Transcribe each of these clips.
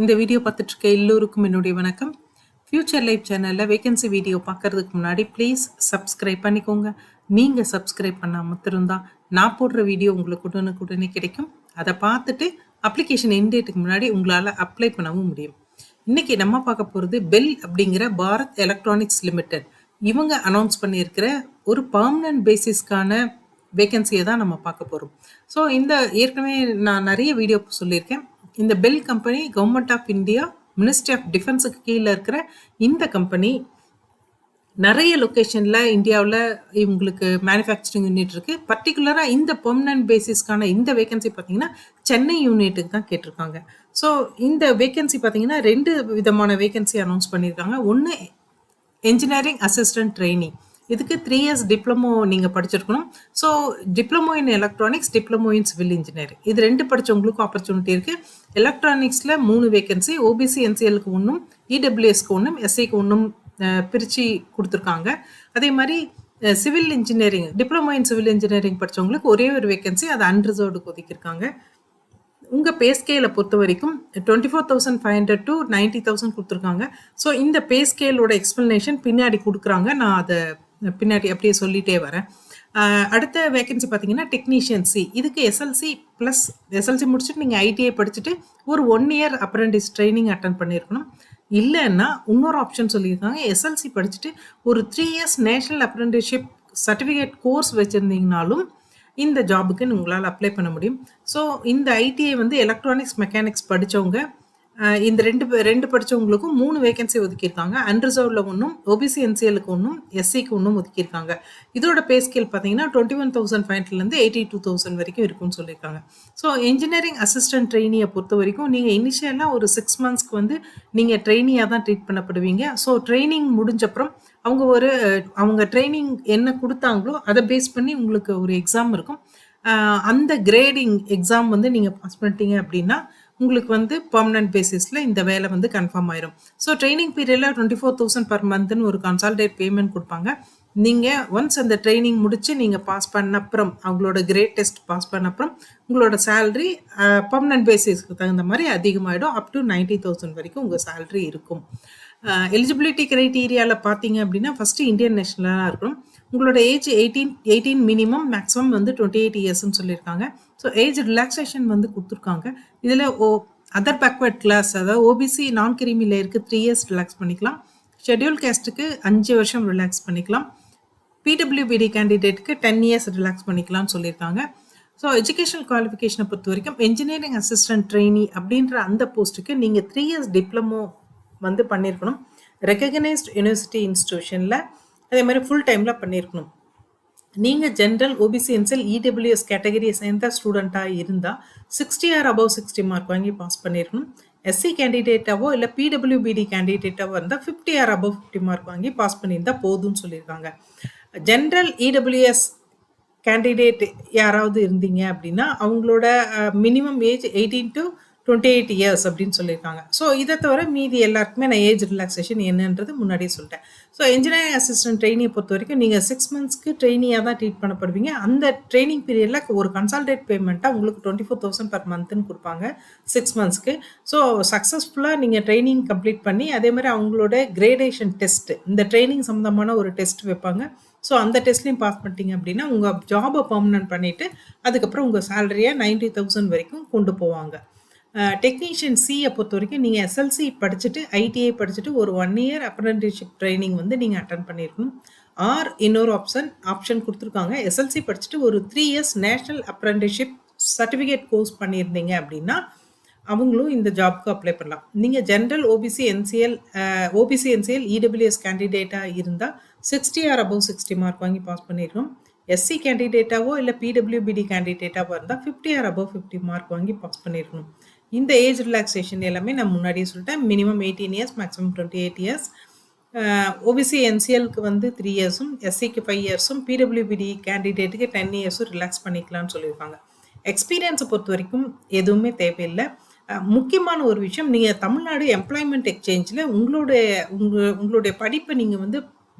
இந்த வீடியோ பார்த்துட்டு இருக்க எல்லோருக்கும் என்னுடைய வணக்கம். ஃபியூச்சர் லைஃப் சேனல்ல வேகன்சி வீடியோ பார்க்கறதுக்கு முன்னாடி ப்ளீஸ் சப்ஸ்கிரைப் பண்ணிக்கோங்க. நீங்க சப்ஸ்கிரைப் பண்ணா மட்டும்தான் நான் போடுற வீடியோ உங்களுக்கு உடனுக்குடனே கிடைக்கும். அதை பார்த்துட்டு அப்ளிகேஷன் எண்ட் டேட்டுக்கு முன்னாடி உங்களால் அப்ளை பண்ணவும் முடியும். இன்னைக்கு நம்ம பார்க்க போகிறது பெல் அப்படிங்கிற பாரத் எலக்ட்ரானிக்ஸ் லிமிடெட் இவங்க அனௌன்ஸ் பண்ணியிருக்கிற ஒரு பர்மனன்ட் பேசிஸ்க்கான வேகன்சியை தான் நம்ம பார்க்க போகிறோம். ஸோ இந்த ஏற்கனவே நான் நிறைய வீடியோ சொல்லியிருக்கேன். இந்த BEL company government of India ministry of டிஃபென்ஸுக்கு கீழே இருக்கிற இந்த கம்பெனி நிறைய லொக்கேஷனில் இந்தியாவில் இவங்களுக்கு மேனுஃபேக்சரிங் யூனிட் இருக்குது. பர்டிகுலராக இந்த பெர்மனன்ட் பேசிஸ்க்கான இந்த வேகன்சி பார்த்தீங்கன்னா சென்னை யூனிட்டுக்கு தான் கேட்டிருக்காங்க. ஸோ இந்த வேகன்சி பார்த்தீங்கன்னா 2 விதமான வேகன்சி அனௌன்ஸ் பண்ணியிருக்காங்க. ஒன்று என்ஜினியரிங் அசிஸ்டன்ட் ட்ரெயினிங், இதுக்கு 3 இயர்ஸ் டிப்ளமோ நீங்கள் படிச்சிருக்கணும். So diploma in electronics, diploma in civil engineering, இது 2 படித்தவங்களுக்கும் ஆப்பர்ச்சுனிட்டி இருக்குது. எலக்ட்ரானிக்ஸில் 3 வேகன்சி, ஓபிசி என்சிஎலுக்கு ஒன்றும், இடபிள்யூஎஸ்க்கு ஒன்றும், எஸ்சிக்கு ஒன்றும் பிரித்து கொடுத்துருக்காங்க. அதே மாதிரி civil engineering, diploma in civil engineering படித்தவங்களுக்கு ஒரே ஒரு வேகன்சி, அது அன்ரிசர்வ்டுக்கு ஒதுக்கியிருக்காங்க. உங்கள் பே ஸ்கேலை பொறுத்த வரைக்கும் 24,500 to 90,000 கொடுத்துருக்காங்க. ஸோ இந்த பே ஸ்கேலோட எக்ஸ்ப்ளனேஷன் பின்னாடி கொடுக்குறாங்க. நான் அதை பின்னாடி அப்படியே சொல்லிகிட்டே வரேன். அடுத்த வேகன்சி பார்த்தீங்கன்னா டெக்னீஷியன் சி, இதுக்கு எஸ்எல்சி ப்ளஸ் எஸ்எல்சி முடிச்சுட்டு நீங்கள் ஐடிஐ படிச்சுட்டு ஒரு 1 இயர் அப்ரெண்டிஸ் ட்ரைனிங் அட்டன் பண்ணியிருக்கணும். இல்லைன்னா இன்னொரு ஆப்ஷன் சொல்லியிருக்காங்க, எஸ்எல்சி படிச்சுட்டு ஒரு 3 years national apprenticeship certificate course வச்சுருந்தீங்கனாலும் இந்த ஜாபுக்கு உங்களால் அப்ளை பண்ண முடியும். ஸோ இந்த ஐடிஐ வந்து எலக்ட்ரானிக்ஸ் மெக்கானிக்ஸ் படித்தவங்க, இந்த ரெண்டு படித்தவங்களுக்கும் 3 வேகன்சி ஒதுக்கியிருக்காங்க. அன்ரிசர்வ்டில் ஒன்றும், ஓபிசி என்சிஎலுக்கு ஒன்றும், எஸ்சிக்கு ஒன்றும் ஒதுக்கியிருக்காங்க. இதோட பே ஸ்கேல் பார்த்தீங்கன்னா 21,500லேருந்து 82,000 வரைக்கும் இருக்குன்னு சொல்லியிருக்காங்க. ஸோ என்ஜினியரிங் அசிஸ்டன்ட் ட்ரெயினியை பொறுத்த வரைக்கும் நீங்கள் இனிஷியலாக ஒரு 6 மந்த்ஸ்க்கு வந்து நீங்கள் ட்ரெயினியாக தான் ட்ரீட் பண்ணப்படுவீங்க. ஸோ ட்ரைனிங் முடிஞ்சப்புறம் அவங்க ட்ரைனிங் என்ன கொடுத்தாங்களோ அதை பேஸ் பண்ணி உங்களுக்கு ஒரு எக்ஸாம் இருக்கும். அந்த கிரேடிங் எக்ஸாம் வந்து நீங்கள் பாஸ் பண்ணிட்டீங்க அப்படின்னா உங்களுக்கு வந்து பர்மனன்ட் பேசிஸில் இந்த வேலை வந்து கன்ஃபார்ம் ஆயிரும். ஸோ ட்ரைனிங் பீரியடில் 24,000 பர் மந்த்னு ஒரு கன்சால்டேட் பேமெண்ட் கொடுப்பாங்க. நீங்கள் ஒன்ஸ் அந்த ட்ரைனிங் முடித்து நீங்கள் பாஸ் பண்ண அப்புறம், அவங்களோட கிரேட் டெஸ்ட் பாஸ் பண்ண அப்புறம் உங்களோட சேல்ரி பர்மனன்ட் பேசிஸ்க்கு தகுந்த மாதிரி அதிகமாகிடும். அப் டு 90,000 வரைக்கும் உங்கள் சேல்ரி இருக்கும். எலிஜிபிலிட்டி க்ரைட்டீரியாவில் பார்த்தீங்க அப்படின்னா ஃபஸ்ட்டு இந்தியன் நேஷனலாக இருக்கணும். உங்களோட ஏஜ் 18 மினிமம், மேக்ஸிமம் வந்து 28 இயர்ஸ்ன்னு சொல்லியிருக்காங்க. ஸோ ஏஜ் ரிலாக்ஸேஷன் வந்து கொடுத்துருக்காங்க. இதில் அதர் பேக்வர்ட் கிளாஸ், அதாவது ஓபிசி நான் கிரீமி லேயருக்கு 3 இயர்ஸ் ரிலாக்ஸ் பண்ணிக்கலாம். ஷெட்யூல் கேஸ்ட்டுக்கு 5 வருஷம் ரிலாக்ஸ் பண்ணிக்கலாம். பிடபிள்யூபிடி கேண்டிடேட்டுக்கு 10 இயர்ஸ் ரிலாக்ஸ் பண்ணிக்கலாம்னு சொல்லியிருக்காங்க. ஸோ எஜுகேஷனல் குவாலிஃபிகேஷனை பொறுத்த வரைக்கும் என்ஜினியரிங் அசிஸ்டன்ட் ட்ரெயினி அப்படின்ற அந்த போஸ்ட்டுக்கு நீங்கள் 3 இயர்ஸ் டிப்ளமோ வந்து பண்ணியிருக்கணும். ரெகக்னைஸ்ட் யூனிவர்சிட்டி இன்ஸ்டிடியூஷனில், அதே மாதிரி ஃபுல் டைமில் பண்ணியிருக்கணும். நீங்கள் ஜென்ரல், ஓபிசி என்சிஎல், இடபிள்யூஎஸ் கேட்டகரியை சேர்ந்த ஸ்டூடெண்ட்டாக இருந்தால் 60 ஆர் அபவ் 60 மார்க் வாங்கி பாஸ் பண்ணியிருக்கணும். எஸ்சி கேண்டிடேட்டாவோ இல்லை பிடபிள்யூபிடி கேண்டிடேட்டாவோ இருந்தால் 50 ஆர் அபவ் 50 மார்க் வாங்கி பாஸ் பண்ணியிருந்தால் போதும்னு சொல்லியிருக்காங்க. ஜென்ரல் இடபிள்யூஎஸ் கேண்டிடேட் யாராவது இருந்தீங்க அப்படின்னா அவங்களோட மினிமம் ஏஜ் 18 to 28 இயர்ஸ் அப்படின்னு சொல்லியிருக்காங்க. ஸோ இதை தவிர மீதி எல்லாருக்குமே நான் ஏஜ் ரிலாக்ஸேஷன் என்னன்றது முன்னாடியே சொல்லிட்டேன். ஸோ என்ஜினியரிங் அசிஸ்டன்ட் ட்ரெயினியை பொறுத்த வரைக்கும் நீங்கள் 6 மந்த்ஸ்க்கு ட்ரெயினியாக தான் ட்ரீட் பண்ணப்படுவீங்க. அந்த ட்ரைனிங் பீரியடில் ஒரு கன்சால்டேட் பேமெண்ட்டாக உங்களுக்கு 24,000 பர் மந்த்னு கொடுப்பாங்க 6 மந்த்ஸ்க்கு. ஸோ சக்ஸஸ்ஃபுல்லாக நீங்கள் ட்ரைனிங் கம்ப்ளீட் பண்ணி, அதே மாதிரி அவங்களோட கிரேடேஷன் டெஸ்ட்டு, இந்த ட்ரைனிங் சம்மந்தமான ஒரு டெஸ்ட் வைப்பாங்க. ஸோ அந்த டெஸ்ட்லையும் பாஸ் பண்ணிட்டீங்க அப்படின்னா உங்கள் ஜாபை பர்மனன்ட் பண்ணிவிட்டு அதுக்கப்புறம் உங்கள் சேலரியை 90,000 வரைக்கும் கொண்டு போவாங்க. டெக்னீஷியன் சியை பொறுத்த வரைக்கும் நீங்கள் எஸ்எல்சி படிச்சுட்டு ஐடிஐ படிச்சுட்டு ஒரு 1 இயர் அப்ரெண்டிஸ்ஷிப் ட்ரைனிங் வந்து நீங்கள் அட்டன் பண்ணியிருக்கணும். ஆர் இன்னொரு ஆப்ஷன் கொடுத்துருக்காங்க, எஸ்எல்சி படிச்சுட்டு ஒரு 3 years national apprenticeship certificate course பண்ணியிருந்தீங்க அப்படின்னா அவங்களும் இந்த ஜாப்க்கு அப்ளை பண்ணலாம். நீங்கள் ஜென்ரல், ஓபிசி என்சிஎல், இடபிள்யூஎஸ் கேண்டிடேட்டாக இருந்தால் 60 ஆர் அபவ் 60 மார்க் வாங்கி பாஸ் பண்ணியிருக்கணும். எஸ்சி கேண்டிடேட்டாவோ இல்லை பிடபிள்யூபிடி கேண்டிடேட்டாவோ இருந்தால் 50 ஆர் அபவ் 50 மார்க் வாங்கி பாஸ் பண்ணியிருக்கணும். இந்த ஏஜ் ரிலாக்ஸேஷன் எல்லாமே நான் முன்னாடியே சொல்லிட்டேன். Minimum 18 years, maximum 28 years. OBC என்சிஎலுக்கு வந்து 3 இயர்ஸும், எஸ்சிக்கு 5 இயர்ஸும், பிடபிள்யூபிடி கேண்டிடேட்டுக்கு 10 இயர்ஸும் ரிலாக்ஸ் பண்ணிக்கலாம்னு சொல்லியிருக்காங்க. எக்ஸ்பீரியன்ஸை பொறுத்த வரைக்கும் எதுவுமே தேவையில்லை. முக்கியமான ஒரு விஷயம், நீங்கள் தமிழ்நாடு எம்ப்ளாய்மெண்ட் எக்ஸ்சேஞ்சில் உங்களுடைய படிப்பை நீங்கள் வந்து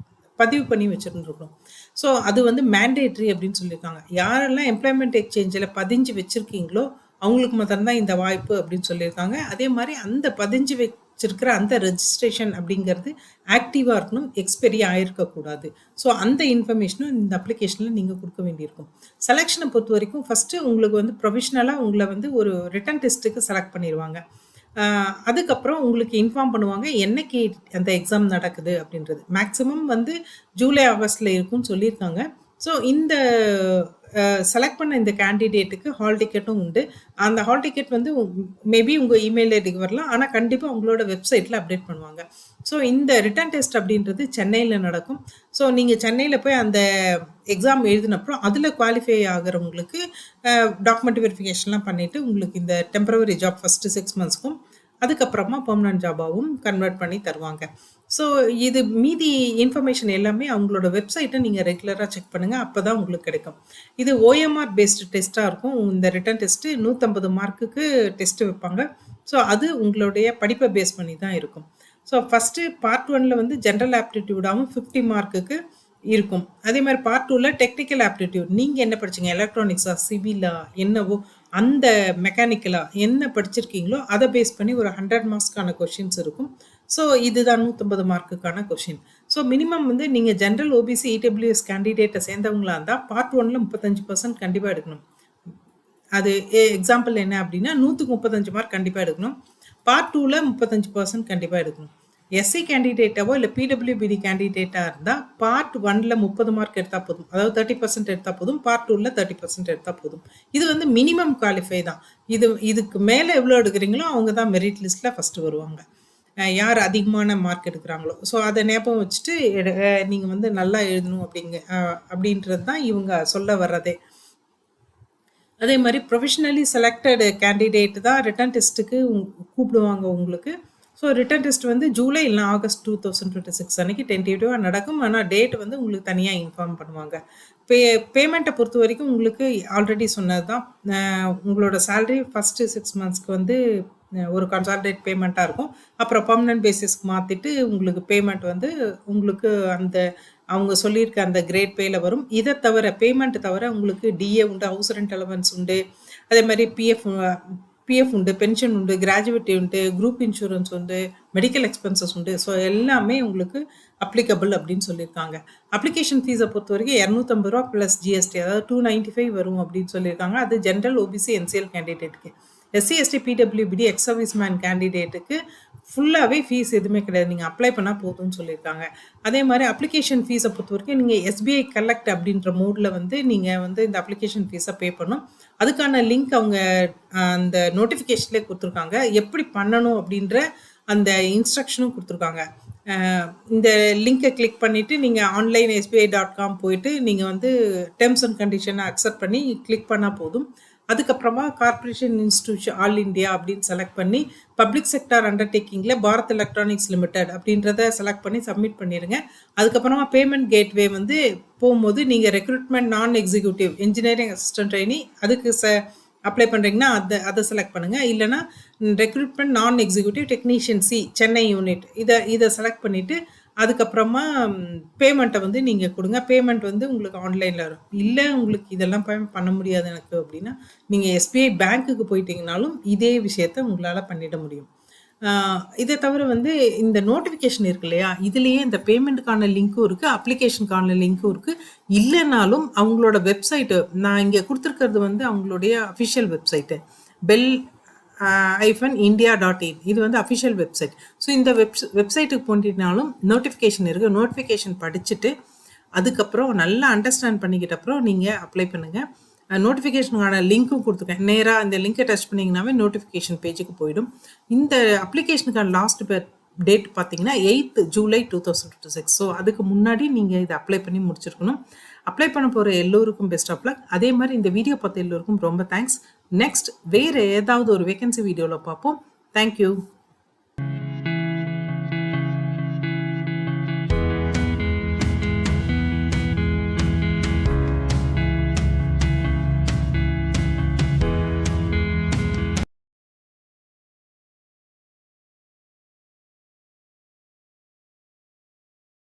பதிவு பண்ணி வச்சுருந்துருக்கணும். ஸோ அது வந்து மேண்டேட்ரி அப்படின்னு சொல்லியிருக்காங்க. யாரெல்லாம் எம்ப்ளாய்மெண்ட் எக்ஸ்சேஞ்சில் பதிஞ்சு வச்சுருக்கீங்களோ அவங்களுக்கு மாத்திரம் தான் இந்த வாய்ப்பு அப்படின்னு சொல்லியிருக்காங்க. அதே மாதிரி அந்த பதிஞ்சு வச்சிருக்கிற அந்த ரெஜிஸ்ட்ரேஷன் அப்படிங்கிறது ஆக்டிவாக இருக்கணும், எக்ஸ்பெரி ஆயிருக்கக்கூடாது. ஸோ அந்த இன்ஃபர்மேஷனும் இந்த அப்ளிகேஷனில் நீங்கள் கொடுக்க வேண்டியிருக்கும். செலெக்ஷனை பொறுத்த வரைக்கும் ஃபஸ்ட்டு உங்களுக்கு வந்து ப்ரொஃபஷ்னலாக உங்களை வந்து ஒரு ரிட்டன் டெஸ்ட்டுக்கு செலக்ட் பண்ணிடுவாங்க. அதுக்கப்புறம் உங்களுக்கு இன்ஃபார்ம் பண்ணுவாங்க என்னைக்கு அந்த எக்ஸாம் நடக்குது அப்படின்றது. மேக்ஸிமம் வந்து ஜூலை, ஆகஸ்ட்ல இருக்கும்னு சொல்லியிருக்காங்க. ஸோ இந்த செலக்ட் பண்ண இந்த கேண்டிடேட்டுக்கு ஹால் டிக்கெட்டும் உண்டு. அந்த ஹால் டிக்கெட் வந்து மேபி உங்கள் இமெயில் ஐடிக்கு வரலாம். ஆனால் கண்டிப்பாக உங்களோட வெப்சைட்டில் அப்டேட் பண்ணுவாங்க. ஸோ இந்த ரிட்டன் டெஸ்ட் அப்படின்றது சென்னையில் நடக்கும். ஸோ நீங்கள் சென்னையில் போய் அந்த எக்ஸாம் எழுதினப்புறம் அதில் குவாலிஃபை ஆகிறவங்களுக்கு டாக்குமெண்ட் வெரிஃபிகேஷன்லாம் பண்ணிவிட்டு உங்களுக்கு இந்த டெம்பரவரி ஜாப் ஃபஸ்ட்டு 6 மந்த்ஸ்க்கும் அதுக்கப்புறமா பெர்மனன்ட் ஜாபாகவும் கன்வெர்ட் பண்ணி தருவாங்க. ஸோ இது மீதி இன்ஃபர்மேஷன் எல்லாமே அவங்களோட வெப்சைட்டை நீங்கள் ரெகுலராக செக் பண்ணுங்கள். அப்போ தான் உங்களுக்கு கிடைக்கும். இது ஓஎம்ஆர் பேஸ்டு டெஸ்ட்டாக இருக்கும். இந்த ரிட்டன் டெஸ்ட்டு 150 மார்க்குக்கு டெஸ்ட்டு வைப்பாங்க. ஸோ அது உங்களுடைய படிப்பை பேஸ் பண்ணி தான் இருக்கும். ஸோ ஃபஸ்ட்டு பார்ட் 1ல் வந்து ஜென்ரல் ஆப்டிடியூடாகவும் 50 மார்க்குக்கு இருக்கும். அதே மாதிரி பார்ட் 2ல் டெக்னிக்கல் ஆப்டிடியூட், நீங்கள் என்ன படிச்சீங்க, எலக்ட்ரானிக்ஸா, சிவிலா, என்னவோ அந்த மெக்கானிக்கலா என்ன படிச்சிருக்கீங்களோ அதை பேஸ் பண்ணி ஒரு 100 மார்க்ஸ்க்கான கொஷின்ஸ் இருக்கும். ஸோ இதுதான் 150 மார்க்குக்கான கொஷின். ஸோ மினிமம் வந்து நீங்கள் ஜென்ரல் ஓபிசி இடபிள்யூஎஸ் கேண்டிடேட்டை சேர்ந்தவங்களா இருந்தால் பார்ட் 1ல் 35% கண்டிப்பாக எடுக்கணும். அது எக்ஸாம்பிள் என்ன அப்படின்னா 100க்கு 35 மார்க் கண்டிப்பாக எடுக்கணும். பார்ட் 2ல் 35% கண்டிப்பாக எடுக்கணும். எஸ்சி கேண்டிடேட்டாவோ இல்லை பிடபிள்யூபிடி கேண்டிடேட்டாக இருந்தால் பார்ட் 1ல் 30 மார்க் எடுத்தால் போதும். அதாவது 30% எடுத்தால் போதும். பார்ட் 2ல் 30% எடுத்தால் போதும். இது வந்து மினிமம் குவாலிஃபை தான். இதுக்கு மேலே எவ்வளோ எடுக்கிறீங்களோ அவங்க தான் மெரிட் லிஸ்ட்டில் ஃபஸ்ட்டு வருவாங்க, யார் அதிகமான மார்க் எடுக்கிறாங்களோ. ஸோ அதை ஞாபகம் வச்சுட்டு நீங்கள் வந்து நல்லா எழுதணும் அப்படின்றது தான் இவங்க சொல்ல வர்றதே. அதே மாதிரி ப்ரொஃபஷனலி செலக்டட் கேண்டிடேட் தான் ரிட்டன் டெஸ்ட்டுக்கு கூப்பிடுவாங்க உங்களுக்கு. ஸோ ரிட்டன் டெஸ்ட் வந்து ஜூலை இல்லை ஆகஸ்ட் 2026 அன்னைக்கு டென்டேட்டிவாக நடக்கும். ஆனால் டேட் வந்து உங்களுக்கு தனியாக இன்ஃபார்ம் பண்ணுவாங்க. பேமெண்ட்டை பொறுத்த வரைக்கும் உங்களுக்கு ஆல்ரெடி சொன்னது தான். உங்களோட சேலரி ஃபஸ்ட்டு 6 மந்த்ஸ்க்கு வந்து ஒரு கன்சால்டேட் பேமெண்ட்டாக இருக்கும். அப்புறம் பர்மனன்ட் பேசிஸ்க்கு மாற்றிட்டு உங்களுக்கு பேமெண்ட் வந்து உங்களுக்கு அந்த அவங்க சொல்லியிருக்க அந்த கிரேட் பேல வரும். இதை தவிர பேமெண்ட் தவிர உங்களுக்கு டிஏ உண்டு, ஹவுஸ் ரெண்ட் அலவன்ஸ் உண்டு, அதே மாதிரி பிஎஃப் உண்டு, பென்ஷன் உண்டு, கிராஜுவேட்டி உண்டு, குரூப் இன்சூரன்ஸ் உண்டு, மெடிக்கல் எக்ஸ்பென்சஸ் உண்டு. ஸோ எல்லாமே உங்களுக்கு அப்ளிகபிள் அப்படின்னு சொல்லியிருக்காங்க. அப்ளிகேஷன் ஃபீஸை பொறுத்த வரைக்கும் 250 ரூபா ப்ளஸ் ஜிஎஸ்டி, அதாவது 295 வரும் அப்படின்னு சொல்லியிருக்காங்க. அது ஜென்ரல் ஓபிசி என்சிஎல் கேண்டிடேட்டுக்கு. SC ST PWBD ex service man கேண்டிடேட்டுக்கு ஃபுல்லாகவே ஃபீஸ் எதுவுமே கிடையாது, நீங்கள் அப்ளை பண்ணால் போதும்னு சொல்லியிருக்காங்க. அதே மாதிரி அப்ளிகேஷன் ஃபீஸை பொறுத்த வரைக்கும் நீங்கள் எஸ்பிஐ கலெக்ட் அப்படின்ற மோடில் வந்து நீங்கள் வந்து இந்த அப்ளிகேஷன் ஃபீஸை பே பண்ணணும். அதுக்கான லிங்க் அவங்க அந்த நோட்டிஃபிகேஷன்லேயே கொடுத்துருக்காங்க. எப்படி பண்ணணும் அப்படின்ற அந்த இன்ஸ்ட்ரக்ஷனும் கொடுத்துருக்காங்க. இந்த லிங்கை கிளிக் பண்ணிவிட்டு நீங்கள் ஆன்லைன் SBI.com போயிட்டு நீங்கள் வந்து டேர்ம்ஸ் அண்ட் கண்டிஷனை அக்செப்ட் பண்ணி கிளிக் பண்ணால் போதும். அதுக்கப்புறமா கார்பரேஷன் இன்ஸ்டிடியூஷன் ஆல் இண்டியா அப்படின்னு செலக்ட் பண்ணி பப்ளிக் செக்டார் அண்டர்டேக்கிங்கில் பாரத் எலக்ட்ரானிக்ஸ் லிமிடெட் அப்படின்றத செலக்ட் பண்ணி சப்மிட் பண்ணிடுங்க. அதுக்கப்புறமா பேமெண்ட் கேட்வே வந்து போகும்போது நீங்கள் recruitment non executive engineering assistant trainee அதுக்கு அப்ளை பண்ணுறீங்கன்னா அதை செலக்ட் பண்ணுங்கள். இல்லைனா recruitment non executive technician C Chennai unit இதை செலக்ட் பண்ணிவிட்டு அதுக்கப்புறமா பேமெண்ட்டை வந்து நீங்கள் கொடுங்க. பேமெண்ட் வந்து உங்களுக்கு ஆன்லைனில் வரும். இல்லை உங்களுக்கு இதெல்லாம் பேமெண்ட் பண்ண முடியாது எனக்கு அப்படின்னா நீங்கள் எஸ்பிஐ பேங்க்குக்கு போயிட்டீங்கனாலும் இதே விஷயத்த உங்களால் பண்ணிட முடியும். இதை தவிர வந்து இந்த நோட்டிஃபிகேஷன் இருக்கு இல்லையா, இதுலேயே இந்த பேமெண்ட்டுக்கான லிங்க்கும் இருக்குது, அப்ளிகேஷனுக்கான லிங்க்கும் இருக்குது. இல்லைனாலும் அவங்களோட வெப்சைட்டு நான் இங்கே கொடுத்துருக்கிறது வந்து அவங்களுடைய அஃபிஷியல் வெப்சைட்டு bell-india.in. இது வந்து அஃபிஷியல் வெப்சைட். ஸோ இந்த வெப்சைட்டுக்கு போனீங்கனாலும் நோட்டிஃபிகேஷன் இருக்குது. நோட்டிஃபிகேஷன் படிச்சுட்டு அதுக்கப்புறம் நல்லா அண்டர்ஸ்டாண்ட் பண்ணிக்கிட்ட அப்புறம் நீங்கள் அப்ளை பண்ணுங்கள். நோட்டிஃபிகேஷனுக்கான லிங்க்கும் கொடுத்துருக்கேன். நேராக இந்த லிங்கை டச் பண்ணிங்கனாவே நோட்டிஃபிகேஷன் பேஜுக்கு போயிடும். இந்த அப்ளிகேஷனுக்கான லாஸ்ட் டேட் பார்த்தீங்கன்னா 8th ஜூலை 2026. ஸோ அதுக்கு முன்னாடி நீங்கள் இதை அப்ளை பண்ணி முடிச்சிருக்கணும். அப்ளை பண்ண போகிற எல்லோருக்கும் பெஸ்ட் ஆஃப் லக். அதே மாதிரி இந்த வீடியோ பார்த்த எல்லோருக்கும் ரொம்ப தேங்க்ஸ். நெக்ஸ்ட் வேறு ஏதாவது ஒரு வேகன்சி வீடியோவில் பார்ப்போம். தேங்க்யூ.